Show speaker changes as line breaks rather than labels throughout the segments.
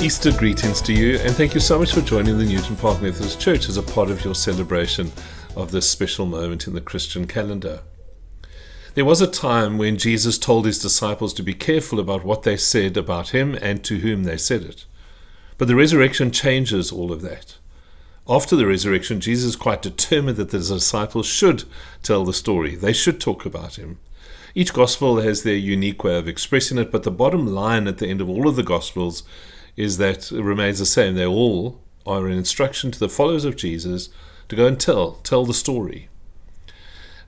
Easter greetings to you, and thank you so much for joining the Newton Park Methodist Church as a part of your celebration of this special moment in the Christian calendar. There was a time when Jesus told his disciples to be careful about what they said about him and to whom they said it. But the resurrection changes all of that. After the resurrection, Jesus is quite determined that the disciples should tell the story. They should talk about him. Each gospel has their unique way of expressing it, but the bottom line at the end of all of the gospels is that it remains the same. They all are an instruction to the followers of Jesus to go and tell the story.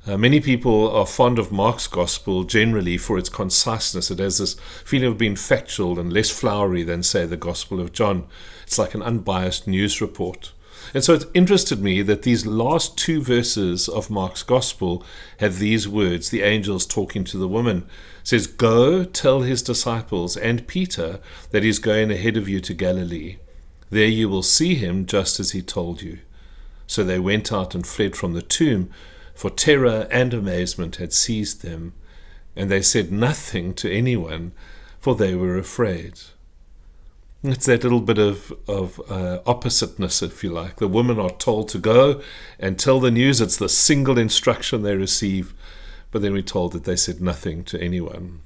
Many people are fond of Mark's gospel generally for its conciseness. It has this feeling of being factual and less flowery than, say, the Gospel of John. It's like an unbiased news report. And so it interested me that these last two verses of Mark's gospel have these words, the angels talking to the woman. It says, "Go tell his disciples and Peter that he's going ahead of you to Galilee. There you will see him just as he told you." So they went out and fled from the tomb, for terror and amazement had seized them, and they said nothing to anyone, for they were afraid. It's that little bit of oppositeness, if you like. The women are told to go and tell the news. It's the single instruction they receive, but then we're told that they said nothing to anyone.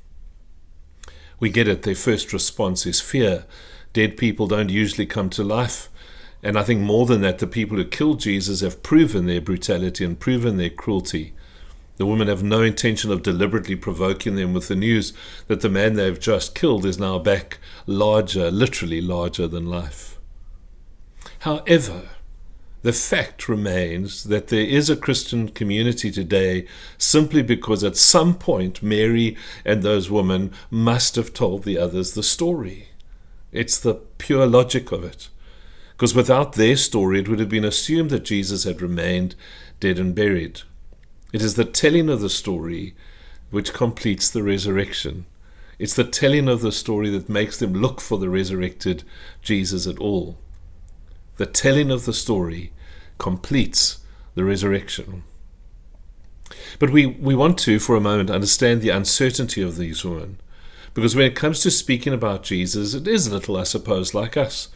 We get it. Their first response is fear. Dead people don't usually come to life. And I think more than that, the people who killed Jesus have proven their brutality and proven their cruelty. The women have no intention of deliberately provoking them with the news that the man they've just killed is now back larger, literally larger than life. However, the fact remains that there is a Christian community today simply because at some point Mary and those women must have told the others the story. It's the pure logic of it. Because without their story, it would have been assumed that Jesus had remained dead and buried. It is the telling of the story which completes the resurrection. It's the telling of the story that makes them look for the resurrected Jesus at all. The telling of the story completes the resurrection. But we want to, for a moment, understand the uncertainty of these women. Because when it comes to speaking about Jesus, it is a little, I suppose, like us.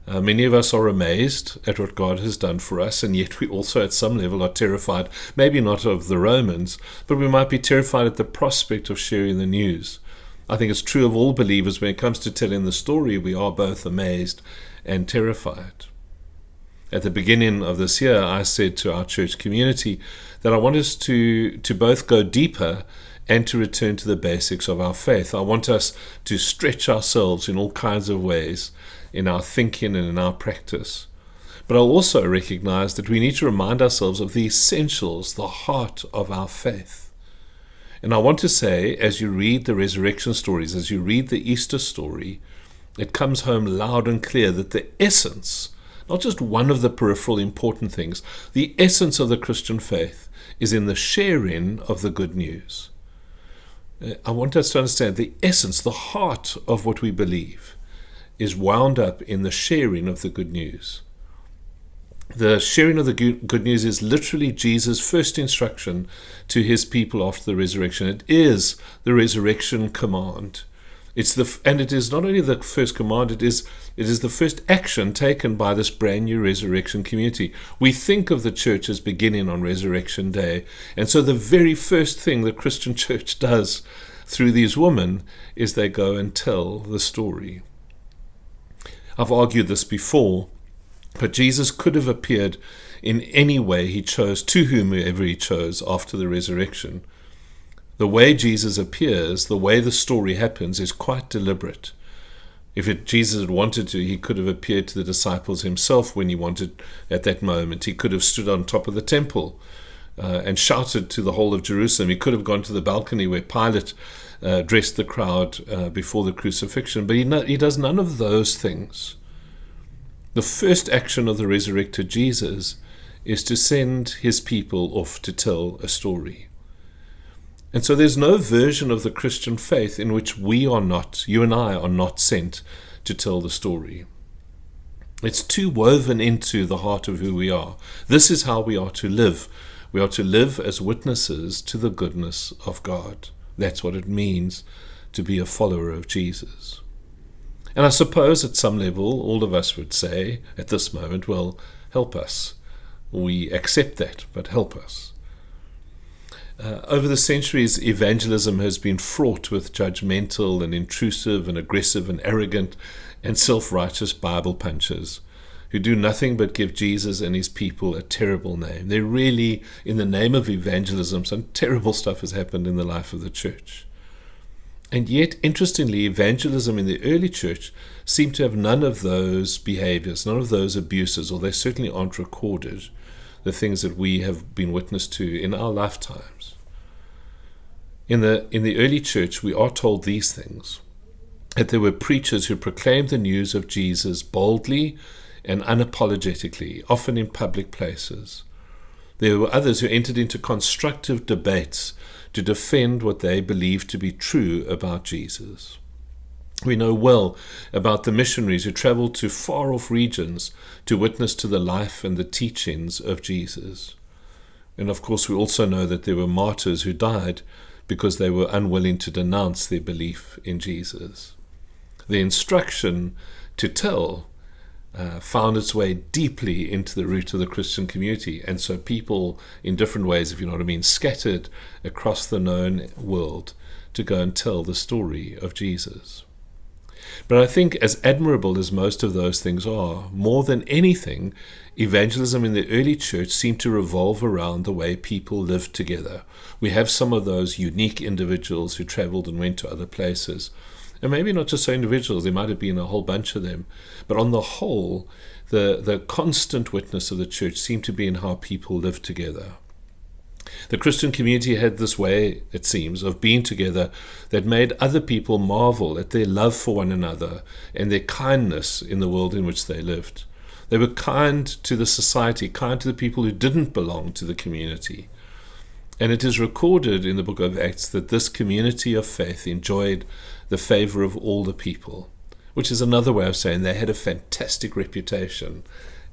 Many of us are amazed at what God has done for us, and yet we also at some level are terrified, maybe not of the Romans, but we might be terrified at the prospect of sharing the news. I think it's true of all believers when it comes to telling the story. We are both amazed and terrified. At the beginning of this year, I said to our church community that I want us to both go deeper and to return to the basics of our faith. I want us to stretch ourselves in all kinds of ways in our thinking and in our practice. But I also recognize that we need to remind ourselves of the essentials, the heart of our faith. And I want to say, as you read the resurrection stories, as you read the Easter story, it comes home loud and clear that the essence, not just one of the peripheral important things, the essence of the Christian faith is in the sharing of the good news. I want us to understand the essence, the heart of what we believe is wound up in the sharing of the good news. The sharing of the good news is literally Jesus' first instruction to his people after the resurrection. It is the resurrection command. And it is not only the first command, it is the first action taken by this brand new resurrection community. We think of the church as beginning on Resurrection Day, and so the very first thing the Christian church does through these women is they go and tell the story. I've argued this before, but Jesus could have appeared in any way he chose, to whomever he chose after the resurrection. The way Jesus appears, the way the story happens, is quite deliberate. If Jesus had wanted to, he could have appeared to the disciples himself when he wanted at that moment. He could have stood on top of the temple and shouted to the whole of Jerusalem. He could have gone to the balcony where Pilate addressed the crowd before the crucifixion. But he does none of those things. The first action of the resurrected Jesus is to send his people off to tell a story. And so there's no version of the Christian faith in which you and I are not sent to tell the story. It's too woven into the heart of who we are. This is how we are to live. We are to live as witnesses to the goodness of God. That's what it means to be a follower of Jesus. And I suppose at some level, all of us would say at this moment, well, help us. We accept that, but help us. Over the centuries, evangelism has been fraught with judgmental and intrusive and aggressive and arrogant and self-righteous Bible punchers who do nothing but give Jesus and his people a terrible name. They're really, in the name of evangelism, some terrible stuff has happened in the life of the church. And yet, interestingly, evangelism in the early church seemed to have none of those behaviors, none of those abuses, or they certainly aren't recorded, the things that we have been witness to in our lifetimes. In the early church, we are told these things, that there were preachers who proclaimed the news of Jesus boldly and unapologetically, often in public places. There were others who entered into constructive debates to defend what they believed to be true about Jesus. We know well about the missionaries who traveled to far-off regions to witness to the life and the teachings of Jesus. And of course, we also know that there were martyrs who died because they were unwilling to denounce their belief in Jesus. The instruction to tell found its way deeply into the root of the Christian community. And so people, in different ways, if you know what I mean, scattered across the known world to go and tell the story of Jesus. But I think, as admirable as most of those things are, more than anything, evangelism in the early church seemed to revolve around the way people lived together. We have some of those unique individuals who traveled and went to other places. And maybe not just so individuals, there might have been a whole bunch of them. But on the whole, the constant witness of the church seemed to be in how people lived together. The Christian community had this way, it seems, of being together that made other people marvel at their love for one another and their kindness in the world in which they lived. They were kind to the society, kind to the people who didn't belong to the community. And it is recorded in the book of Acts that this community of faith enjoyed the favor of all the people, which is another way of saying they had a fantastic reputation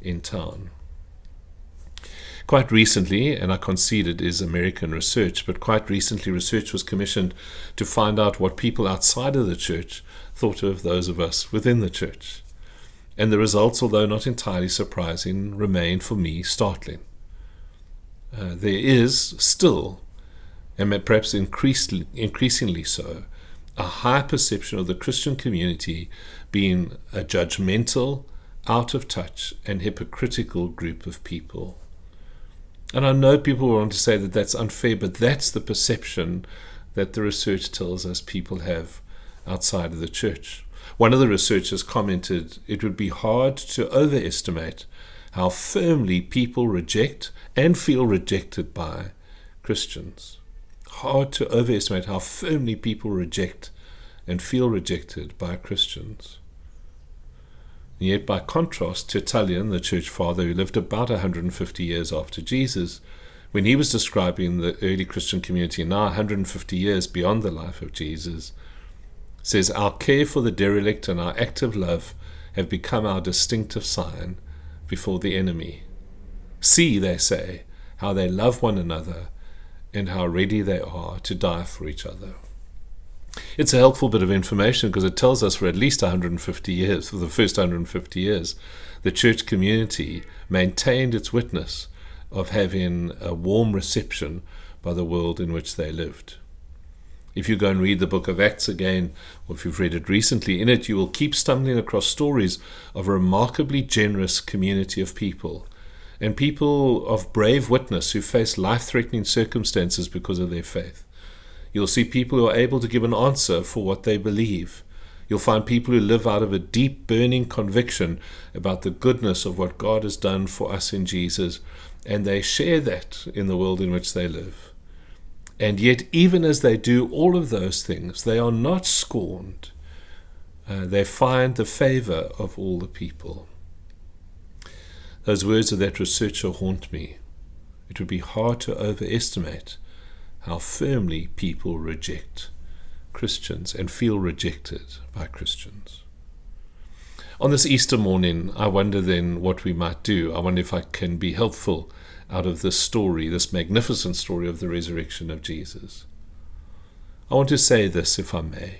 in town. Quite recently, and I concede it is American research, but quite recently research was commissioned to find out what people outside of the church thought of those of us within the church. And the results, although not entirely surprising, remain for me startling. There is still, and perhaps increasingly so, a high perception of the Christian community being a judgmental, out of touch, and hypocritical group of people. And I know people want to say that that's unfair, but that's the perception that the research tells us people have outside of the church. One of the researchers commented, it would be hard to overestimate how firmly people reject and feel rejected by Christians. Hard to overestimate how firmly people reject and feel rejected by Christians. And yet, by contrast, Tertullian, the church father who lived about 150 years after Jesus, when he was describing the early Christian community, now 150 years beyond the life of Jesus, says, "Our care for the derelict and our active love have become our distinctive sign before the enemy. See," they say, "how they love one another and how ready they are to die for each other." It's a helpful bit of information because it tells us for at least 150 years, for the first 150 years, the church community maintained its witness of having a warm reception by the world in which they lived. If you go and read the book of Acts again, or if you've read it recently, in it you will keep stumbling across stories of a remarkably generous community of people, and people of brave witness who face life-threatening circumstances because of their faith. You'll see people who are able to give an answer for what they believe. You'll find people who live out of a deep, burning conviction about the goodness of what God has done for us in Jesus, and they share that in the world in which they live. And yet, even as they do all of those things, they are not scorned. They find the favor of all the people. Those words of that researcher haunt me. It would be hard to overestimate how firmly people reject Christians and feel rejected by Christians. On this Easter morning, I wonder then what we might do. I wonder if I can be helpful out of this story, this magnificent story of the resurrection of Jesus. I want to say this, if I may.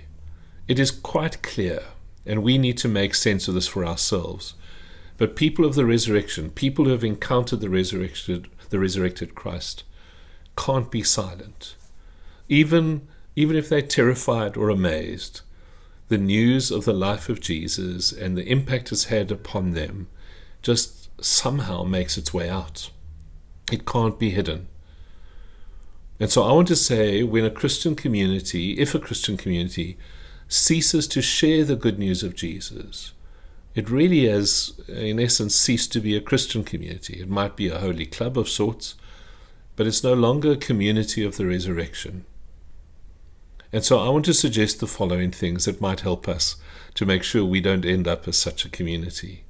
It is quite clear, and we need to make sense of this for ourselves. But people of the resurrection, people who have encountered the resurrected Christ, can't be silent. Even if they're terrified or amazed, the news of the life of Jesus and the impact it's had upon them just somehow makes its way out. It can't be hidden. And so I want to say, when if a Christian community ceases to share the good news of Jesus, it really has, in essence, ceased to be a Christian community. It might be a holy club of sorts, but it's no longer a community of the resurrection. And so I want to suggest the following things that might help us to make sure we don't end up as such a community.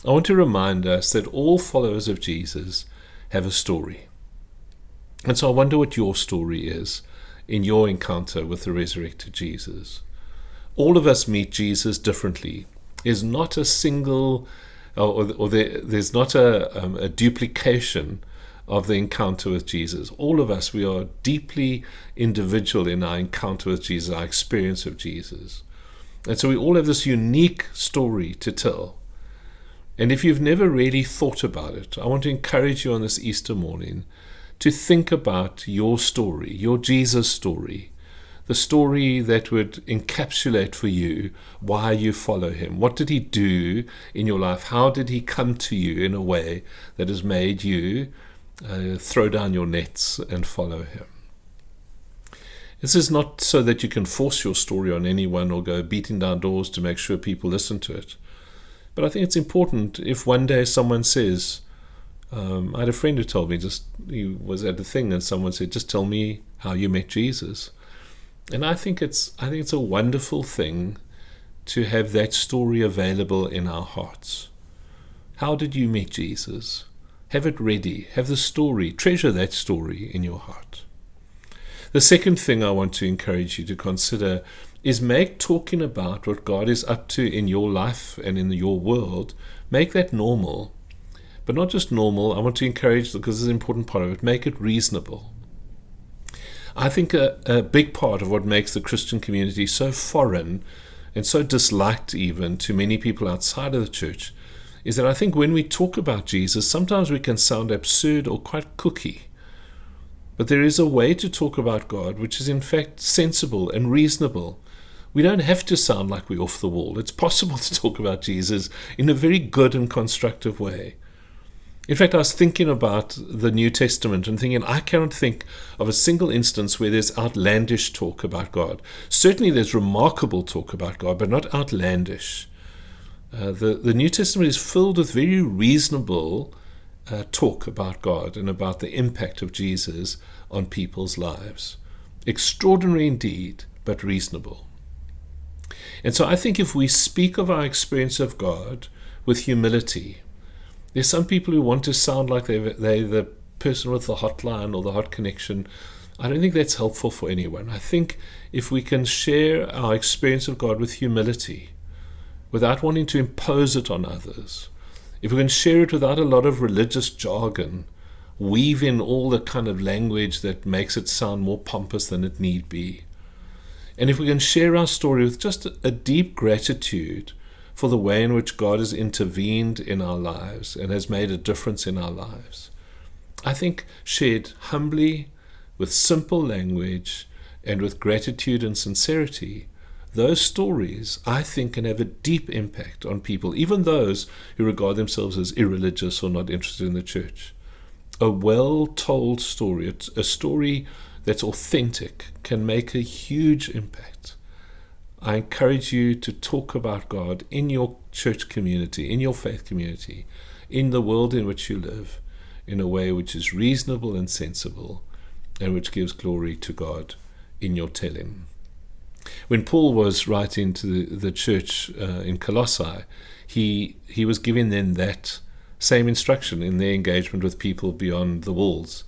I want to remind us that all followers of Jesus have a story. And so I wonder what your story is in your encounter with the resurrected Jesus. All of us meet Jesus differently. There's not a single, there's not a duplication of the encounter with Jesus. All of us, we are deeply individual in our encounter with Jesus, our experience of Jesus. And so we all have this unique story to tell. And if you've never really thought about it, I want to encourage you on this Easter morning to think about your story, your Jesus story, the story that would encapsulate for you why you follow him. What did he do in your life? How did he come to you in a way that has made you throw down your nets and follow him? This is not so that you can force your story on anyone or go beating down doors to make sure people listen to it. But I think it's important if one day someone says, I had a friend who told me, he was at a thing and someone said, just tell me how you met Jesus. And I think it's a wonderful thing to have that story available in our hearts. How did you meet Jesus? Have it ready. Have the story. Treasure that story in your heart. The second thing I want to encourage you to consider is make talking about what God is up to in your life and in your world, make that normal. But not just normal, I want to encourage, because this is an important part of it, make it reasonable. I think a big part of what makes the Christian community so foreign and so disliked even to many people outside of the church is that I think when we talk about Jesus, sometimes we can sound absurd or quite kooky. But there is a way to talk about God which is in fact sensible and reasonable. We don't have to sound like we're off the wall. It's possible to talk about Jesus in a very good and constructive way. In fact, I was thinking about the New Testament and thinking, I cannot think of a single instance where there's outlandish talk about God. Certainly there's remarkable talk about God, but not outlandish. The New Testament is filled with very reasonable talk about God and about the impact of Jesus on people's lives. Extraordinary indeed, but reasonable. And so I think if we speak of our experience of God with humility, there's some people who want to sound like they're the person with the hotline or the hot connection. I don't think that's helpful for anyone. I think if we can share our experience of God with humility, without wanting to impose it on others, if we can share it without a lot of religious jargon, weave in all the kind of language that makes it sound more pompous than it need be, and if we can share our story with just a deep gratitude for the way in which God has intervened in our lives and has made a difference in our lives, I think shared humbly, with simple language, and with gratitude and sincerity, those stories, I think, can have a deep impact on people, even those who regard themselves as irreligious or not interested in the church. A well-told story, a story that's authentic, can make a huge impact. I encourage you to talk about God in your church community, in your faith community, in the world in which you live, in a way which is reasonable and sensible, and which gives glory to God in your telling. When Paul was writing to the church in Colossae, he was giving them that same instruction in their engagement with people beyond the walls.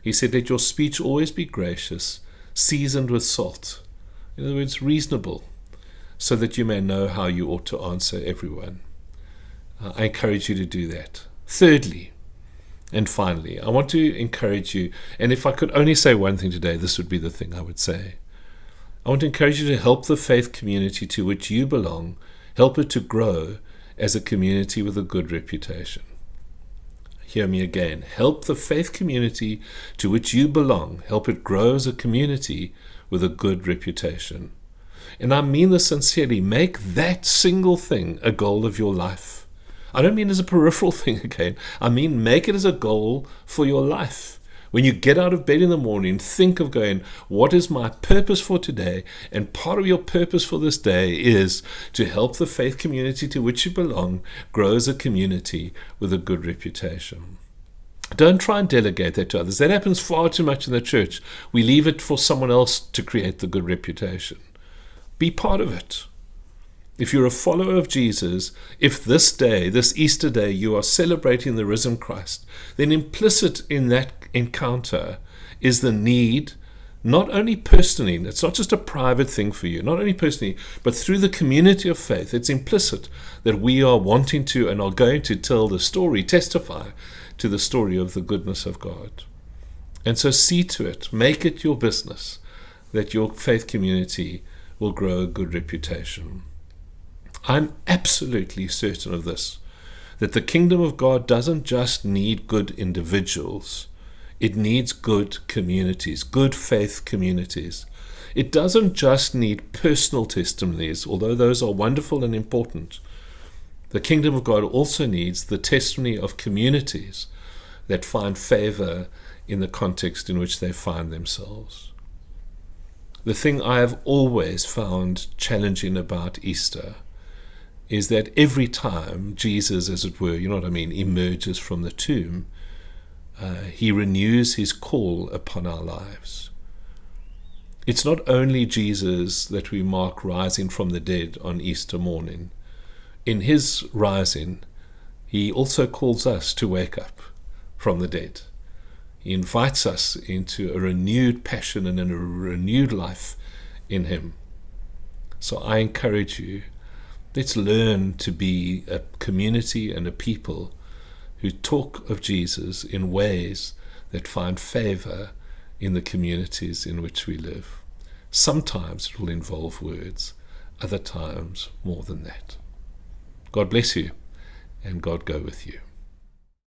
He said, let your speech always be gracious, seasoned with salt. In other words, reasonable, so that you may know how you ought to answer everyone. I encourage you to do that. Thirdly, and finally, I want to encourage you, and if I could only say one thing today, this would be the thing I would say. I want to encourage you to help the faith community to which you belong, help it to grow as a community with a good reputation. Hear me again. Help the faith community to which you belong, help it grow as a community with a good reputation. And I mean this sincerely. Make that single thing a goal of your life. I don't mean as a peripheral thing again. I mean make it as a goal for your life. When you get out of bed in the morning, think of going, what is my purpose for today? And part of your purpose for this day is to help the faith community to which you belong grow as a community with a good reputation. Don't try and delegate that to others. That happens far too much in the church. We leave it for someone else to create the good reputation. Be part of it. If you're a follower of Jesus, if this day, this Easter day, you are celebrating the risen Christ, then implicit in that encounter is the need, not only personally, it's not just a private thing for you, not only personally, but through the community of faith, it's implicit that we are wanting to and are going to tell the story, testify to the story of the goodness of God. And so see to it, make it your business, that your faith community will grow a good reputation. I'm absolutely certain of this, that the kingdom of God doesn't just need good individuals. It needs good communities, good faith communities. It doesn't just need personal testimonies, although those are wonderful and important. The kingdom of God also needs the testimony of communities that find favor in the context in which they find themselves. The thing I have always found challenging about Easter is that every time Jesus, as it were, emerges from the tomb, he renews his call upon our lives. It's not only Jesus that we mark rising from the dead on Easter morning. In his rising, he also calls us to wake up from the dead. He invites us into a renewed passion and a renewed life in him. So I encourage you, let's learn to be a community and a people who talk of Jesus in ways that find favor in the communities in which we live. Sometimes it will involve words, other times more than that. God bless you, and God go with you.